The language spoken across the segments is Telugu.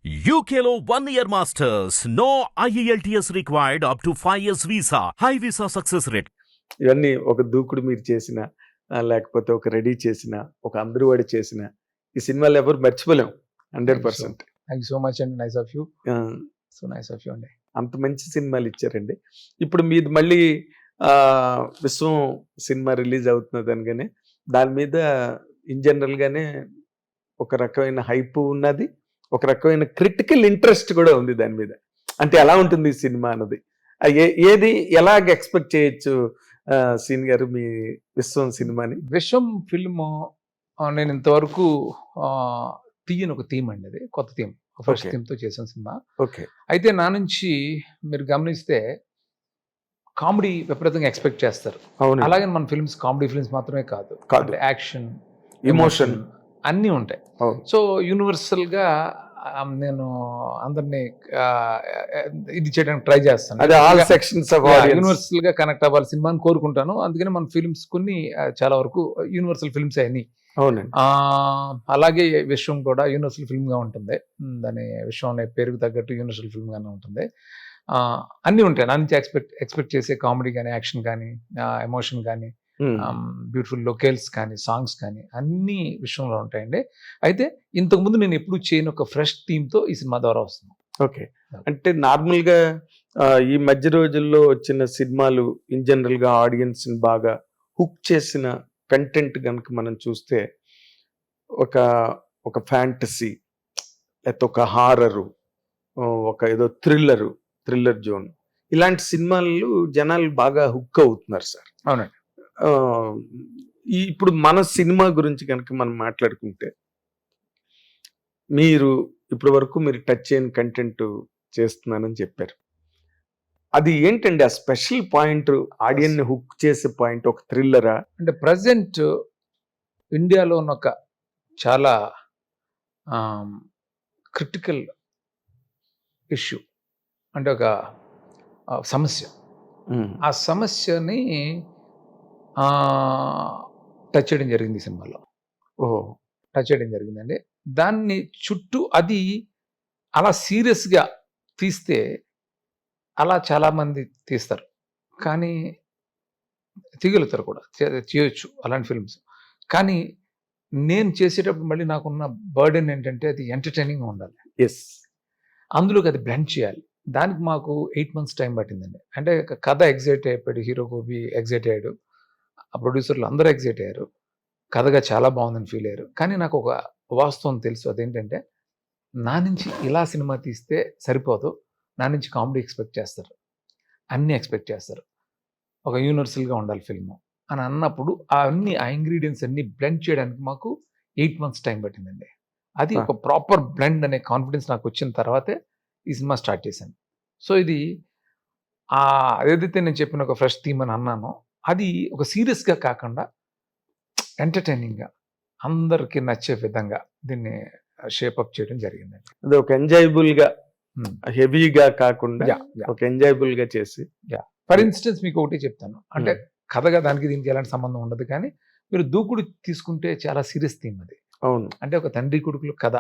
UKLO 1 year masters. No IELTS required up to 5 years visa. High visa success rate. ఇవన్నీ ఒక దూకుడు మీరు చేసిన లేకపోతే ఒక రెడీ చేసిన ఒక అందరూ వాడి చేసిన ఈ సినిమాలు ఎవరు మర్చిపోలేం 100%. థ్యాంక్ యూ సో మచ్ అండి. Nice of you. So nice of you అండి. అంత మంచి సినిమాలు ఇచ్చారండి. ఇప్పుడు మీది మళ్ళీ విశ్వం సినిమా రిలీజ్ అవుతున్నది అనగానే దాని మీద ఇన్ జనరల్ గానే ఒక రకమైన హైప్ ఉన్నది, ఒక రకమైన క్రిటికల్ ఇంట్రెస్ట్ కూడా ఉంది దాని మీద. అంటే ఎలా ఉంటుంది ఈ సినిమా అన్నది, ఏది ఎలాగ ఎక్స్పెక్ట్ చేయొచ్చు సీన్ గారు మీ విశ్వం సినిమాని? విశ్వం ఫిల్మ్ నేను ఇంతవరకు తీయని ఒక థీమ్ అండి, అది కొత్త థీమ్, ఫస్ట్ థీమ్ తో చేసిన సినిమా. ఓకే. అయితే నా నుంచి మీరు గమనిస్తే కామెడీ విపరీతంగా ఎక్స్పెక్ట్ చేస్తారు. అలాగే మన ఫిల్మ్స్ కామెడీ ఫిల్మ్స్ మాత్రమే కాదు, యాక్షన్, ఎమోషన్ అన్నీ ఉంటాయి. సో యూనివర్సల్ గా నేను అందరినీ ఇది చేయడానికి ట్రై చేస్తాను, యూనివర్సల్ గా కనెక్ట్ అవ్వాలి సినిమాని కోరుకుంటాను. అందుకని మన ఫిల్మ్స్ కొన్ని చాలా వరకు యూనివర్సల్ ఫిల్మ్స్ అయినాయి. అలాగే విశ్వం కూడా యూనివర్సల్ ఫిల్మ్ గా ఉంటుంది. దాని విశ్వం అనే పేరుకు తగ్గట్టు యూనివర్సల్ ఫిల్మ్ గానే ఉంటుంది. అన్నీ ఉంటాయి నా నుంచి ఎక్స్పెక్ట్ చేసే కామెడీ కానీ, యాక్షన్ కానీ, ఎమోషన్ కానీ, బ్యూటిఫుల్ లొకేల్స్ కానీ, సాంగ్స్ కానీ అన్ని విషయంలో ఉంటాయండి. అయితే ఇంతకుముందు నేను ఎప్పుడు చేయని ఒక ఫ్రెష్ థీమ్ తో ఈ సినిమా ద్వారా వస్తుంది. ఓకే. అంటే నార్మల్ గా ఈ మధ్య రోజుల్లో వచ్చిన సినిమాలు ఇన్ జనరల్ గా ఆడియన్స్ ని బాగా హుక్ చేసిన కంటెంట్ కనుక మనం చూస్తే ఒక ఫ్యాంటసీ, లేకపోతే ఒక హారరు, ఒక ఏదో థ్రిల్లర్ జోన్, ఇలాంటి సినిమాలు జనాలు బాగా హుక్ అవుతున్నారు సార్. అవునండి. ఇప్పుడు మన సినిమా గురించి కనుక మనం మాట్లాడుకుంటే, మీరు ఇప్పటి వరకు మీరు టచ్ చేయని కంటెంట్ చేస్తున్నానని చెప్పారు. అది ఏంటండి ఆ స్పెషల్ పాయింట్, ఆడియన్స్ ని హుక్ చేసే పాయింట్? ఒక థ్రిల్లరా? అంటే ప్రజెంట్ ఇండియాలో ఉన్న ఒక చాలా క్రిటికల్ ఇష్యూ, అంటే ఒక సమస్య, ఆ సమస్యని టచ్ చేయడం జరిగింది ఈ సినిమాలో. టచ్ చేయడం జరిగిందండి. దాన్ని చుట్టూ అది అలా సీరియస్గా తీస్తే అలా చాలామంది తీస్తారు, కానీ తీయగలుగుతారు కూడా, చేయొచ్చు అలాంటి ఫిల్మ్స్. కానీ నేను చేసేటప్పుడు మళ్ళీ నాకున్న బర్డెన్ ఏంటంటే అది ఎంటర్టైనింగ్గా ఉండాలి. అందులోకి అది బ్లెండ్ చేయాలి. దానికి మాకు 8 months టైం పట్టిందండి. అంటే కథ ఎగ్జైట్ అయిపోయాడు, హీరో గోపి ఎగ్జైట్ అయ్యాడు, ఆ ప్రొడ్యూసర్లు అందరూ ఎగ్జైట్ అయ్యారు, కథగా చాలా బాగుందని ఫీల్ అయ్యారు. కానీ నాకు ఒక వాస్తవం తెలుసు, అదేంటంటే నా నుంచి ఇలా సినిమా తీస్తే సరిపోదు, నా నుంచి కామెడీ ఎక్స్పెక్ట్ చేస్తారు, అన్నీ ఎక్స్పెక్ట్ చేస్తారు, ఒక యూనివర్సల్గా ఉండాలి ఫిల్మ్ అని అన్నప్పుడు ఆ ఇంగ్రీడియంట్స్ అన్నీ బ్లెండ్ చేయడానికి మాకు 8 months టైం పట్టిందండి. అది ఒక ప్రాపర్ బ్లెండ్ అనే కాన్ఫిడెన్స్ నాకు వచ్చిన తర్వాతే ఈ సినిమా స్టార్ట్ చేశాను. సో ఇది ఏదైతే నేను చెప్పిన ఒక ఫ్రెష్ థీమ్ అని అన్నానో, అది ఒక సీరియస్గా కాకుండా ఎంటర్టైనింగ్గా అందరికి నచ్చే విధంగా దీన్ని షేపప్ చేయడం జరిగిందండి. అది ఒక ఎంజాయబుల్ గా, హెవీగా కాకుండా ఒక ఎంజాయబుల్ గా చేసి. ఫర్ ఇన్స్టెన్స్ మీకు ఒకటి చెప్తాను, అంటే కథగా దానికి దీనికి ఎలాంటి సంబంధం ఉండదు, కానీ మీరు దూకుడు తీసుకుంటే చాలా సీరియస్ థీమ్ అది. అవును. అంటే ఒక తండ్రి కొడుకులు కథ,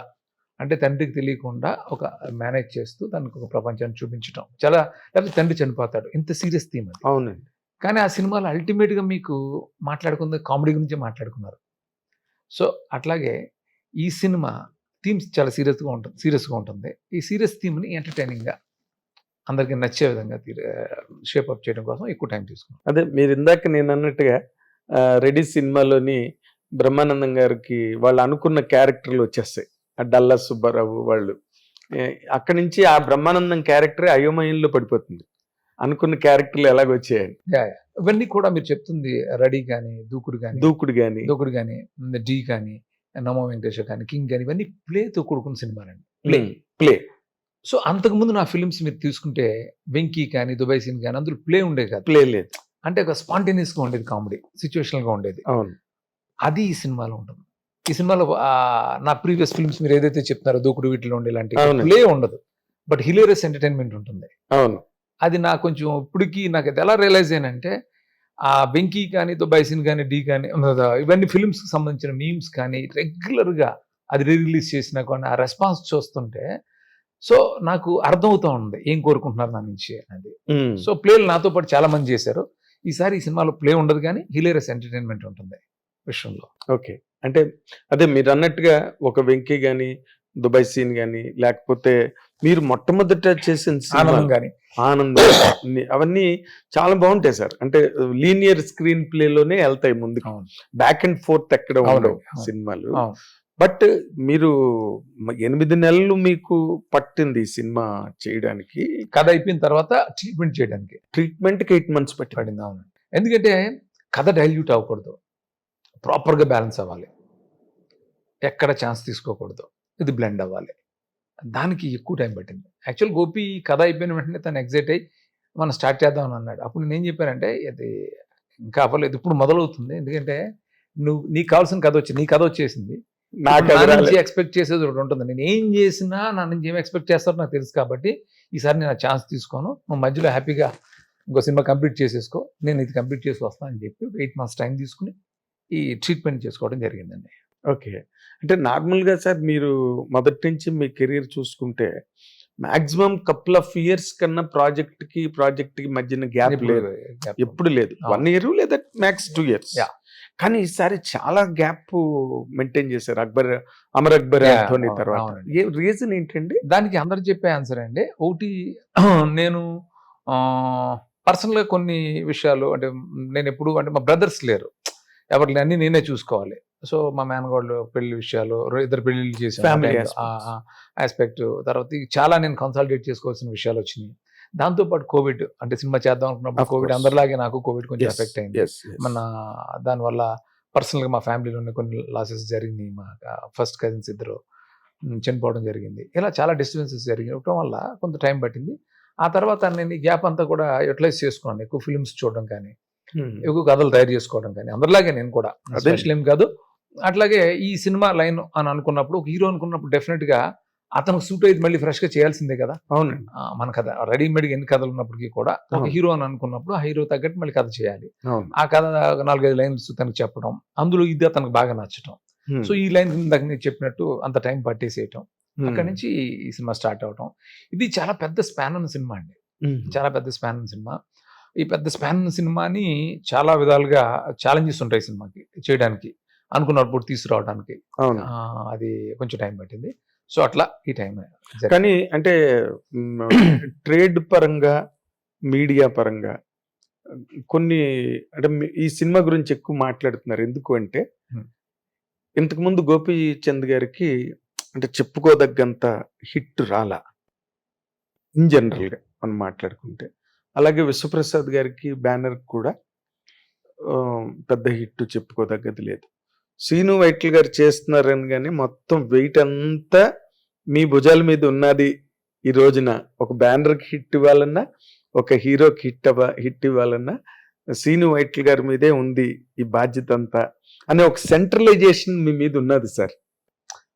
అంటే తండ్రికి తెలియకుండా ఒక మేనేజ్ చేస్తూ దానికి ఒక ప్రపంచాన్ని చూపించడం, చాలా, లేకపోతే తండ్రి చనిపోతాడు, ఇంత సీరియస్ థీమ్ అది. అవునండి. కానీ ఆ సినిమాలో అల్టిమేట్గా మీకు మాట్లాడుకుంది కామెడీ గురించి మాట్లాడుకున్నారు. సో అట్లాగే ఈ సినిమా థీమ్స్ చాలా సీరియస్గా ఉంటుంది. ఈ సీరియస్ థీమ్ని ఎంటర్టైనింగ్గా అందరికీ నచ్చే విధంగా షేపప్ చేయడం కోసం ఎక్కువ టైం తీసుకున్నాం. అదే మీరు ఇందాక నేను అన్నట్టుగా రెడీ సినిమాలోని బ్రహ్మానందం గారికి వాళ్ళు అనుకున్న క్యారెక్టర్లు వచ్చేస్తాయి, ఆ డల్లా సుబ్బారావు వాళ్ళు. అక్కడి నుంచి ఆ బ్రహ్మానందం క్యారెక్టరే అయోమయంలో పడిపోతుంది, అనుకున్న క్యారెక్టర్లు ఎలాగొచ్చాయండి. ఇవన్నీ కూడా మీరు చెప్తుంది రెడీ కానీ, దూకుడు కానీ, డి కానీ, నమో వెంకటేశ్వర కానీ, కింగ్ కానీ, ఇవన్నీ ప్లేతో కూడుకున్న సినిమాలండి. ప్లే. సో అంతకుముందు నా ఫిలిమ్స్ మీరు తీసుకుంటే వెంకీ కానీ, దుబాయ్ సీన్ కానీ, అందులో ప్లే ఉండేది కాదు, ప్లే లేదు. అంటే ఒక స్పాంటేనియస్గా ఉండేది, కామెడీ సిచ్యువేషనల్గా ఉండేది. అవును. అది ఈ సినిమాలో ఉంటుంది. ఈ సినిమాలో నా ప్రీవియస్ ఫిల్మ్స్ మీరు ఏదైతే చెప్తున్నారో దూకుడు వీటిలో ఉండే ఇలాంటి ప్లే ఉండదు, బట్ హిలేరియస్ ఎంటర్టైన్మెంట్ ఉంటుంది. అవును. అది నాకు కొంచెం ఇప్పటికీ నాకు అది ఎలా రియలైజ్ అయ్యానంటే, ఆ వెంకీ కానీ, దుబాయ్ సీన్ కానీ, డి కానీ, ఇవన్నీ ఫిల్మ్స్కి సంబంధించిన మీమ్స్ కానీ రెగ్యులర్గా అది రిలీజ్ చేసినా కానీ ఆ రెస్పాన్స్ చూస్తుంటే సో నాకు అర్థమవుతా ఉంది ఏం కోరుకుంటున్నారు నా నుంచి అనేది. ఉమ్. సో ప్లేలు నాతో పాటు చాలా మంది చేశారు. ఈసారి ఈ సినిమాలో ప్లే ఉండదు కానీ హిలేరియస్ ఎంటర్టైన్మెంట్ ఉంటుంది విషయంలో. ఓకే. అంటే అదే మీరు అన్నట్టుగా ఒక వెంకీ గాని దుబాయ్ సీన్ గాని లేకపోతే మీరు మొట్టమొదట చేసిన ఆనందం సినిమా కానీ ఆనందం అవన్నీ చాలా బాగుంటాయి సార్. అంటే లీనియర్ స్క్రీన్ ప్లే లోనే వెళ్తాయి ముందుకు, అవును. బ్యాక్ అండ్ ఫోర్త్ ఎక్కడ అవును, ఉండవు అవును. సినిమాలు. అవును. బట్ మీరు 8 నెలలు మీకు పట్టింది ఈ సినిమా చేయడానికి. కథ అయిపోయిన తర్వాత ట్రీట్మెంట్ చేయడానికి ట్రీట్మెంట్ కి 8 months పట్టింది. పడింది. అవును. ఎందుకంటే కథ డైల్యూట్ అవ్వకూడదు, ప్రాపర్గా బ్యాలెన్స్ అవ్వాలి, ఎక్కడ ఛాన్స్ తీసుకోకూడదు, ఇది బ్లెండ్ అవ్వాలి. దానికి ఎక్కువ టైం పట్టింది. యాక్చువల్ గోపి కథ అయిపోయిన వెంటనే తను ఎగ్జైట్ అయ్యి మనం స్టార్ట్ చేద్దాం అని అన్నాడు. అప్పుడు నేను ఏం చెప్పానంటే ఇది ఇంకా అవ్వలేదు, ఇప్పుడు మొదలవుతుంది. ఎందుకంటే నీకు కావాల్సిన కథ వచ్చింది, నీ కథ వచ్చేసింది. నాకు నా అది నుంచి రాలేదు. ఎక్స్పెక్ట్ చేసేది ఒకటి ఉంటుంది. నేను ఏం చేసినా నా నుంచి ఏం ఎక్స్పెక్ట్ చేస్తారో నాకు తెలుసు కాబట్టి ఈసారి నేను ఆ ఛాన్స్ తీసుకోను, నువ్వు మధ్యలో హ్యాపీగా ఇంకో సినిమా కంప్లీట్ చేసేసుకో, నేను ఇది కంప్లీట్ చేసి వస్తాను అని చెప్పి 8 months టైం తీసుకుని ఈ ట్రీట్మెంట్ చేసుకోవడం జరిగిందండి. ఓకే. అంటే నార్మల్ గా సార్ మీరు మొదటి నుంచి మీ కెరీర్ చూసుకుంటే మాక్సిమం కపుల్ ఆఫ్ ఇయర్స్ కన్నా ప్రాజెక్ట్ కి మధ్యన గ్యాప్ ఇప్పుడు లేదు, gap. ఎప్పుడు లేదు. అవును. 1 year లేదా మ్యాక్స్ 2 years. Yeah. కానీ ఈసారి చాలా గ్యాప్ మెయింటైన్ చేశారు అమర్ అక్బర్ Yeah, యాంథోనీ అవును, తర్వాత. అవునండి. ఏ రీజన్ ఏంటండి? దానికి అందరు చెప్పే ఆన్సర్ అండి. ఒకటి నేను పర్సనల్గా కొన్ని విషయాలు అంటే నేను ఎప్పుడు అంటే మా బ్రదర్స్ లేరు, ఎవరిని అన్ని నేనే చూసుకోవాలి. సో మా మేనగోళ్ళు పెళ్లి విషయాలు, ఇద్దరు పెళ్లిళ్ళు చేసాం, Family ఆస్పెక్ట్ తర్వాత చాలా నేను కన్సాలిడేట్ చేసుకోవాల్సిన విషయాలు వచ్చినాయి. దాంతోపాటు కోవిడ్ అంటే సినిమా చేద్దాం అనుకున్నప్పుడు Of కోవిడ్ course. అందరిలాగే నాకు కోవిడ్ కొంచెం Yes, ఎఫెక్ట్ అయింది. yes, yes. మన దానివల్ల పర్సనల్గా మా ఫ్యామిలీలోనే కొన్ని లాసెస్ జరిగినాయి. మా ఫస్ట్ కజిన్స్ ఇద్దరు చనిపోవడం జరిగింది. ఇలా చాలా డిస్టర్బెన్సెస్ జరిగడం వల్ల కొంత టైం పట్టింది. ఆ తర్వాత నేను ఈ గ్యాప్ అంతా కూడా యూటిలైజ్ చేసుకున్నాను. ఎక్కువ ఫిల్మ్స్ చూడడం కానీ, Hmm. ఎక్కువ కథలు తయారు చేసుకోవడం కానీ, అందరిలాగే నేను కూడా అదే. స్పెషల్ ఏం కాదు. అట్లాగే ఈ సినిమా లైన్ అని అనుకున్నప్పుడు, ఒక హీరో అనుకున్నప్పుడు డెఫినెట్గా అతనికి సూట్ అయితే మళ్ళీ ఫ్రెష్గా చేయాల్సిందే కదా. అవునండి. మన కథ రెడీమేడ్గా ఎన్ని కథలు ఉన్నప్పటికీ కూడా ఒక అవును. హీరో అని అనుకున్నప్పుడు ఆ హీరో తగ్గట్టు మళ్ళీ కథ చేయాలి. అవును. ఆ కథ 4-5 లైన్స్ తనకు చెప్పడం, అందులో ఇది అతనికి బాగా నచ్చటం. Hmm. సో ఈ లైన్ ఇందాక నేను చెప్పినట్టు అంత టైం పట్టేసేయటం, Hmm. అక్కడి నుంచి ఈ సినిమా స్టార్ట్ అవటం. ఇది చాలా పెద్ద స్పాన్ ఉన్న సినిమా అండి, Hmm. చాలా పెద్ద స్పాన్ ఉన్న సినిమా. ఈ పెద్ద స్పాన్ ఉన్న సినిమాని చాలా విధాలుగా ఛాలెంజెస్ ఉంటాయి సినిమాకి చేయడానికి, అనుకున్నప్పుడు తీసుకురావడానికి. అవును. అది కొంచెం టైం పట్టింది. సో అట్లా ఈ టైం కానీ అంటే ట్రేడ్ పరంగా మీడియా పరంగా కొన్ని అంటే ఈ సినిమా గురించి ఎక్కువ మాట్లాడుతున్నారు. ఎందుకు అంటే Hmm. ఇంతకుముందు గోపీచంద్ గారికి అంటే చెప్పుకోదగ్గంత హిట్ రాలా ఇన్ జనరల్గా మనం మాట్లాడుకుంటే. అలాగే విశ్వప్రసాద్ గారికి బ్యానర్ కూడా పెద్ద హిట్ చెప్పుకోదగ్గది లేదు. శ్రీను వైట్ల గారు చేస్తున్నారని కానీ మొత్తం వెయిట్ అంతా మీ భుజాల మీద ఉన్నది. ఈ రోజున ఒక బ్యానర్కి హిట్ ఇవ్వాలన్నా, ఒక హీరోకి హిట్ ఇవ్వాలన్నా శ్రీను వైట్ల గారి మీదే ఉంది ఈ బాధ్యత అంతా అనే ఒక సెంట్రలైజేషన్ మీ మీద ఉన్నది సార్.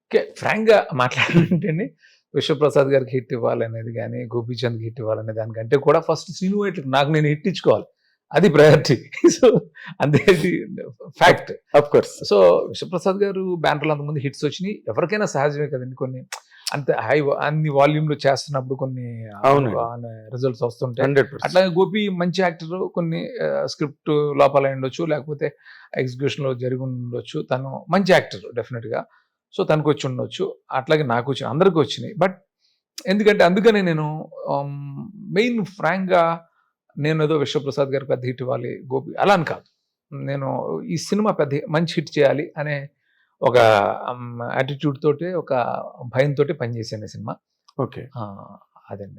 ఓకే, ఫ్రాంక్గా మాట్లాడాలంటే విశ్వప్రసాద్ గారికి హిట్ ఇవ్వాలనేది కానీ, గోపీచంద్కి హిట్ ఇవ్వాలనే దానికంటే కూడా ఫస్ట్ శ్రీను వైట్లకి నాకు నేను హిట్ ఇచ్చుకోవాలి, అది ప్రయారిటీ. సో అంతే fact. Of course. So Vishwaprasad గారు బ్యానర్లో అంతమంది హిట్స్ వచ్చినాయి, ఎవరికైనా సహజమే కదండి. కొన్ని అంత అన్ని వాల్యూమ్లో చేస్తున్నప్పుడు కొన్ని అవును. రిజల్ట్స్ వస్తుంటాయి. 100%. అట్లాగే గోపి మంచి యాక్టర్, కొన్ని స్క్రిప్ట్ లోపల ఉండొచ్చు, లేకపోతే ఎగ్జిక్యూషన్లో జరిగి ఉండొచ్చు. తను మంచి యాక్టర్ డెఫినెట్గా. సో తనకు వచ్చి ఉండొచ్చు, అట్లాగే నాకు వచ్చినాయి, అందరికీ వచ్చినాయి. బట్ ఎందుకంటే అందుకనే నేను మెయిన్ ఫ్రాంక్గా నేను ఏదో విశ్వప్రసాద్ గారికి పెద్ద హిట్ ఇవ్వాలి, గోపి అలా అని కాదు. నేను ఈ సినిమా పెద్ద మంచి హిట్ చేయాలి అనే ఒక యాటిట్యూడ్ తోటి, ఒక భయంతో పనిచేసాను ఈ సినిమా. ఓకే. అదండి.